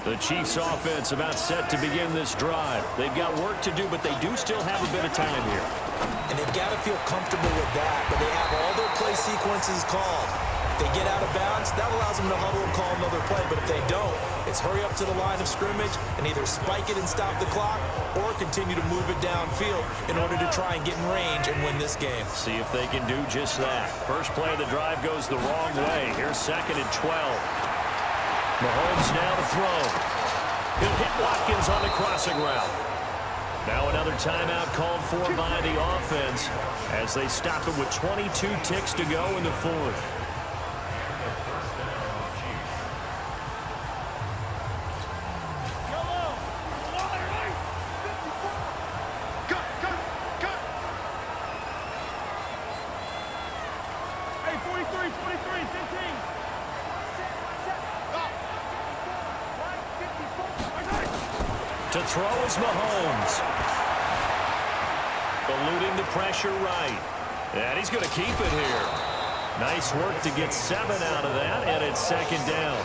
The Chiefs offense about set to begin this drive. They've got work to do, but they do still have a bit of time here. And they've got to feel comfortable with that, but they have all their play sequences called. If they get out of bounds, that allows them to huddle and call another play, but if they don't, it's hurry up to the line of scrimmage and either spike it and stop the clock or continue to move it downfield in order to try and get in range and win this game. See if they can do just that. First play of the drive goes the wrong way. Here's 2nd and 12. Mahomes now to throw. He'll hit Watkins on the crossing route. Now another timeout called for by the offense as they stop it with 22 ticks to go in the fourth. To throw is Mahomes. Eluding the pressure right. And he's going to keep it here. Nice work to get 7 out of that, and it's 2nd down.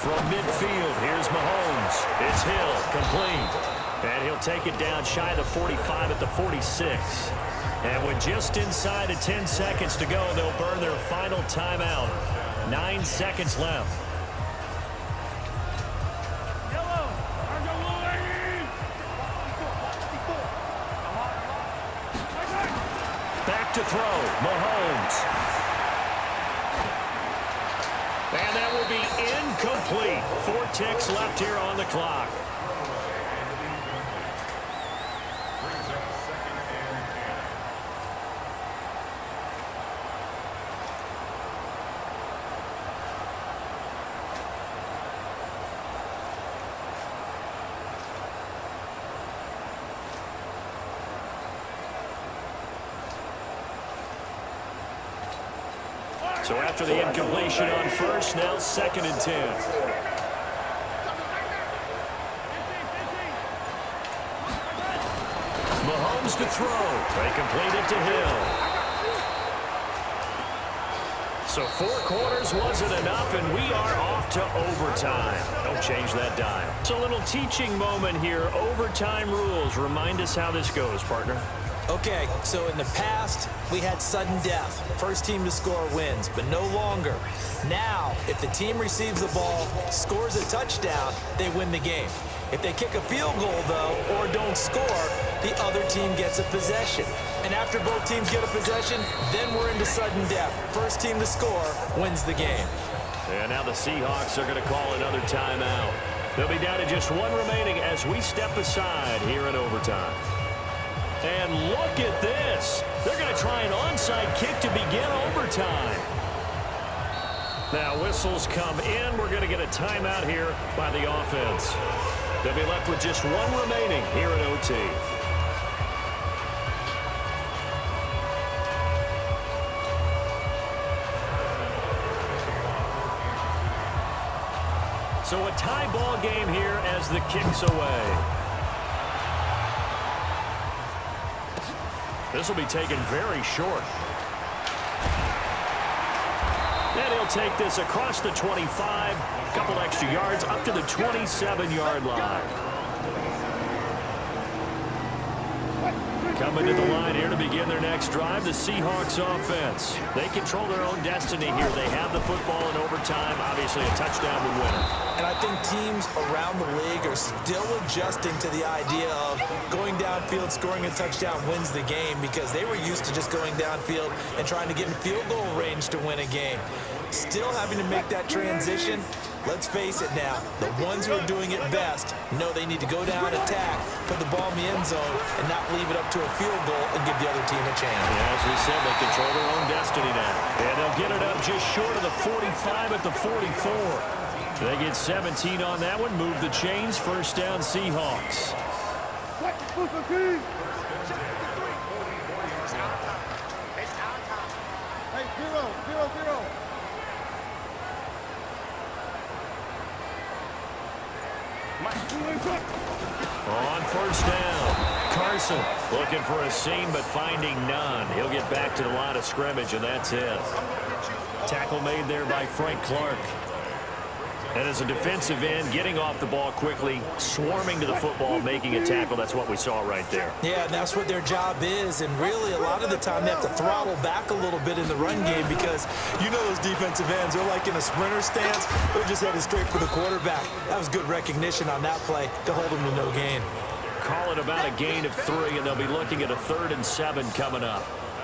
From midfield, here's Mahomes. It's Hill, complete. And he'll take it down shy of the 45 at the 46. And with just inside of 10 seconds to go, they'll burn their final timeout. 9 seconds left. Back to throw, Mahomes. And that will be incomplete. 4 ticks left here on the clock. So after the incompletion on first, now 2nd and 10. Mahomes to throw. They complete it to Hill. So 4 quarters wasn't enough, and we are off to overtime. Don't change that dial. So a little teaching moment here. Overtime rules. Remind us how this goes, partner. Okay, so in the past, we had sudden death. First team to score wins, but no longer. Now, if the team receives the ball, scores a touchdown, they win the game. If they kick a field goal, though, or don't score, the other team gets a possession. And after both teams get a possession, then we're into sudden death. First team to score wins the game. And now the Seahawks are going to call another timeout. They'll be down to just 1 remaining as we step aside here in overtime. And look at this. They're going to try an onside kick to begin overtime. Now whistles come in. We're going to get a timeout here by the offense. They'll be left with just 1 remaining here at OT. So a tie ball game here as the kick's away. This will be taken very short. And he'll take this across the 25. A couple extra yards up to the 27-yard line. Coming to the line here to begin their next drive, the Seahawks offense. They control their own destiny here. They have the football in overtime. Obviously, a touchdown would win it. And I think teams around the league are still adjusting to the idea of going downfield, scoring a touchdown wins the game, because they were used to just going downfield and trying to get in field goal range to win a game. Still having to make that transition. Let's face it now, the ones who are doing it best know they need to go down, attack, put the ball in the end zone, and not leave it up to a field goal and give the other team a chance. Yeah, as we said, they control their own destiny now. And they'll get it up just short of the 45 at the 44. They get 17 on that one, move the chains, first down Seahawks. 0-0-0. On first down, Carson looking for a seam but finding none. He'll get back to the line of scrimmage, and that's it. Tackle made there by Frank Clark. And as a defensive end, getting off the ball quickly, swarming to the football, making a tackle, that's what we saw right there. Yeah, and that's what their job is. And really, a lot of the time, they have to throttle back a little bit in the run game because you know those defensive ends, they're like in a sprinter stance. They're just headed straight for the quarterback. That was good recognition on that play to hold them to no gain. Call it about a gain of 3, and they'll be looking at a 3rd and 7 coming up.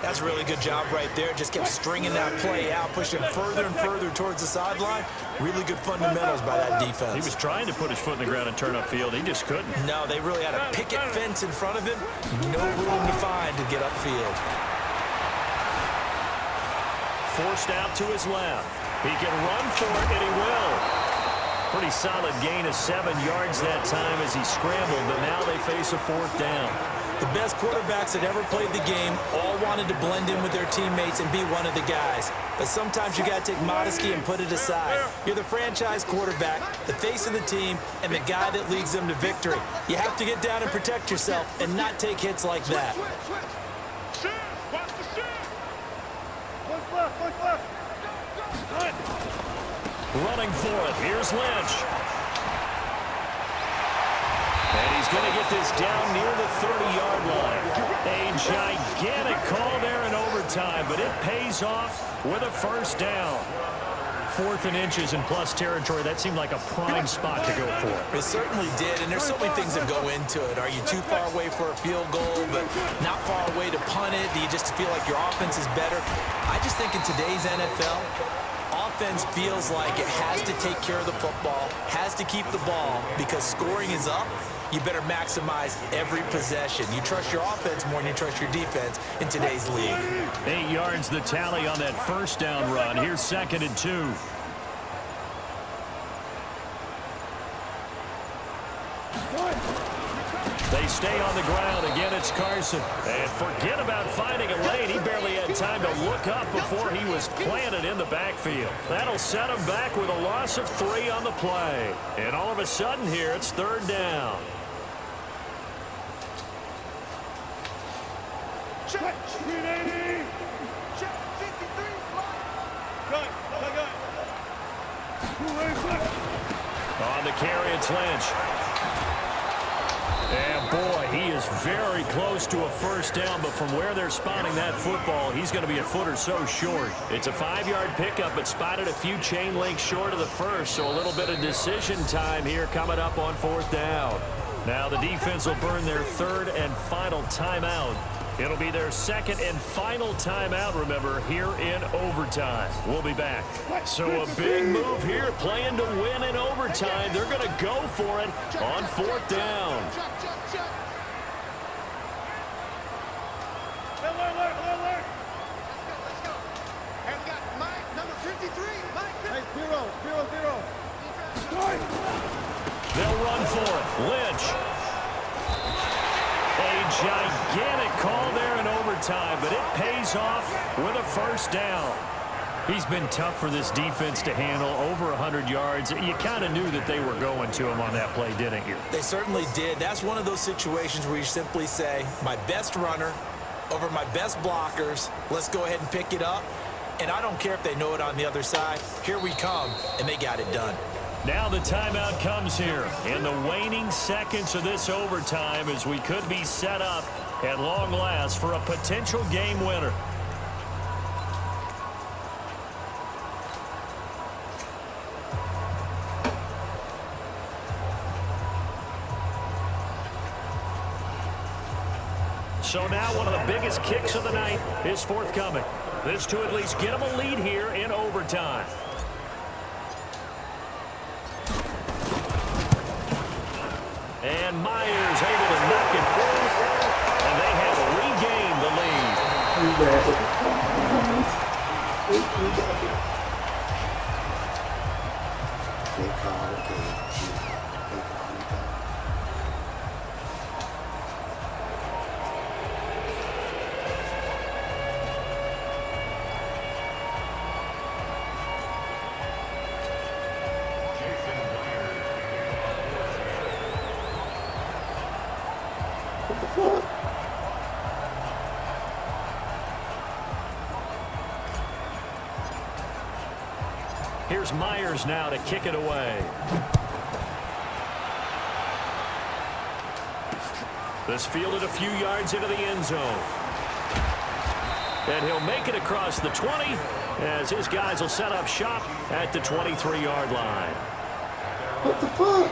That's a really good job right there. Just kept stringing that play out, pushing further and further towards the sideline. Really good fundamentals by that defense. He was trying to put his foot in the ground and turn upfield. He just couldn't. No, they really had a picket fence in front of him. No room to find to get upfield. Forced out to his left. He can run for it, and he will. Pretty solid gain of 7 yards that time as he scrambled, but now they face a 4th down. The best quarterbacks that ever played the game all wanted to blend in with their teammates and be one of the guys. But sometimes you got to take modesty and put it aside. You're the franchise quarterback, the face of the team, and the guy that leads them to victory. You have to get down and protect yourself and not take hits like that. Running for it. Here's Lynch. And he's going to get this down near the 30-yard line. A gigantic call there in overtime, but it pays off with a 1st down. 4th and inches in plus territory. That seemed like a prime spot to go for. It certainly did, and there's so many things that go into it. Are you too far away for a field goal, but not far away to punt it? Do you just feel like your offense is better? I just think in today's NFL, offense feels like it has to take care of the football, has to keep the ball, because scoring is up. You better maximize every possession. You trust your offense more than you trust your defense in today's league. 8 yards the tally on that 1st down run. Here's 2nd and 2. They stay on the ground. Again, it's Carson. And forget about finding a lane. He barely had time to look up before he was planted in the backfield. That'll set him back with a loss of 3 on the play. And all of a sudden here, it's 3rd down. Check. 380. Check. 53. Good. On the carry, it's Lynch. And boy, he is very close to a 1st down, but from where they're spotting that football, he's going to be a foot or so short. It's a 5-yard pickup, but spotted a few chain links short of the 1st, so a little bit of decision time here coming up on 4th down. Now the defense will burn their 3rd and final timeout. It'll be their 2nd and final timeout, remember, here in overtime. We'll be back. So a big move here, playing to win in overtime. They're going to go for it on 4th down. Alert. Let's go. And we got Mike, number 53. Mike. 0-0-0. They'll run for it. Lynch. A gigantic call there in overtime, but it pays off with a 1st down. He's been tough for this defense to handle, over 100 yards. You kind of knew that they were going to him on that play, didn't you? They certainly did. That's one of those situations where you simply say, my best runner over my best blockers, let's go ahead and pick it up. And I don't care if they know it on the other side. Here we come, and they got it done. Now the timeout comes here in the waning seconds of this overtime as we could be set up at long last for a potential game winner. So now one of the biggest kicks of the night is forthcoming. This to at least get them a lead here in overtime. And Myers able to knock it through, and they have regained the lead. Here's Myers now to kick it away. This fielded a few yards into the end zone. And he'll make it across the 20 as his guys will set up shop at the 23-yard line. What the fuck?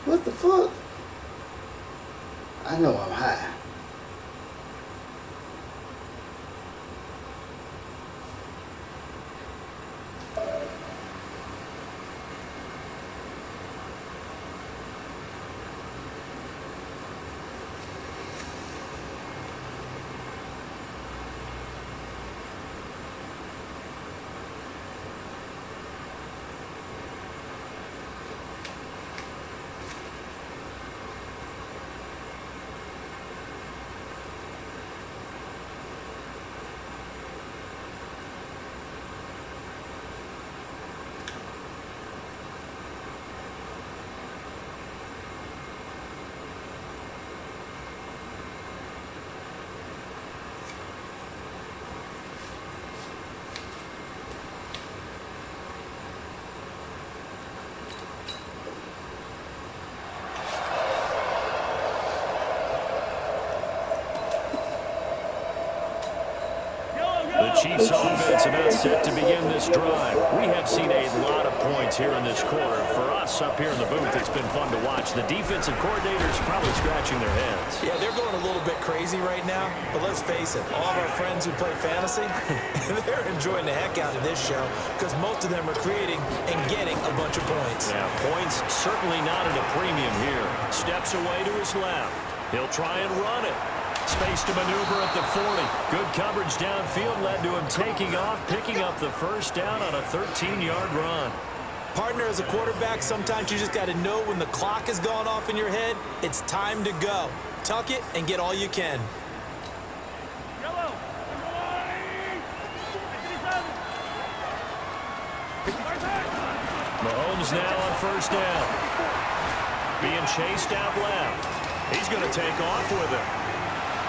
What the fuck? I know I'm high. The Chiefs offense about set to begin this drive. We have seen a lot of points here in this quarter. For us up here in the booth, it's been fun to watch. The defensive coordinators probably scratching their heads. Yeah, they're going a little bit crazy right now, but let's face it, all of our friends who play fantasy, they're enjoying the heck out of this show because most of them are creating and getting a bunch of points. Yeah, points certainly not at a premium here. Steps away to his left. He'll try and run it. Space to maneuver at the 40. Good coverage downfield led to him taking off, picking up the first down on a 13-yard run. Partner, as a quarterback, sometimes you just got to know when the clock has gone off in your head, it's time to go. Tuck it and get all you can. Mahomes now on first down. Being chased out left. He's going to take off with it.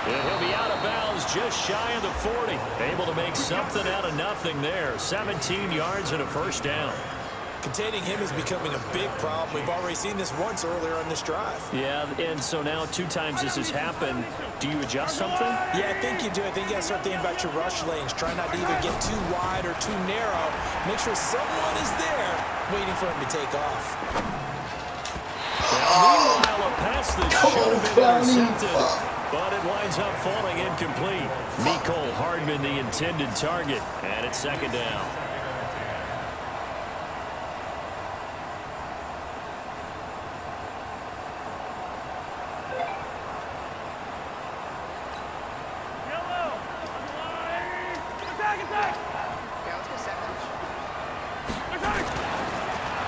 And he'll be out of bounds just shy of the 40. Able to make something out of nothing there. 17 yards and a first down. Containing him is becoming a big problem. We've already seen this once earlier on this drive. Yeah, and so now 2 times this has happened. Do you adjust something? Yeah, I think you do. I think you got to start thinking about your rush lanes. Try not to either get too wide or too narrow. Make sure someone is there waiting for him to take off. Now, meanwhile, a pass that should have been intercepted. But it winds up falling incomplete. Mecole Hardman, the intended target, and it's second down.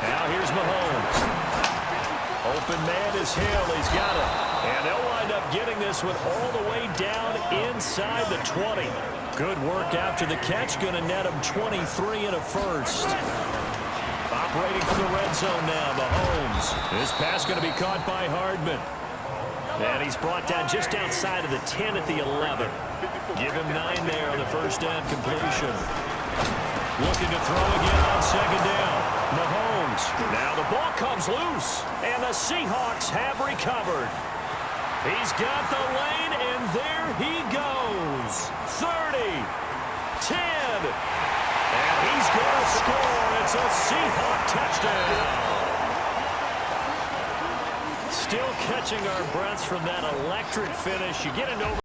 Now here's Mahomes. Open man is Hill. He's got it. And they'll wind up getting this one all the way down inside the 20. Good work after the catch. Going to net him 23 and a first. Operating from the red zone now, Mahomes. This pass going to be caught by Hardman. And he's brought down just outside of the 10 at the 11. Give him 9 there on the first down completion. Looking to throw again on second down. Mahomes. Now the ball comes loose. And the Seahawks have recovered. He's got the lane, and there he goes. 30, 10, and he's going to score. It's a Seahawk touchdown. Still catching our breaths from that electric finish. You get into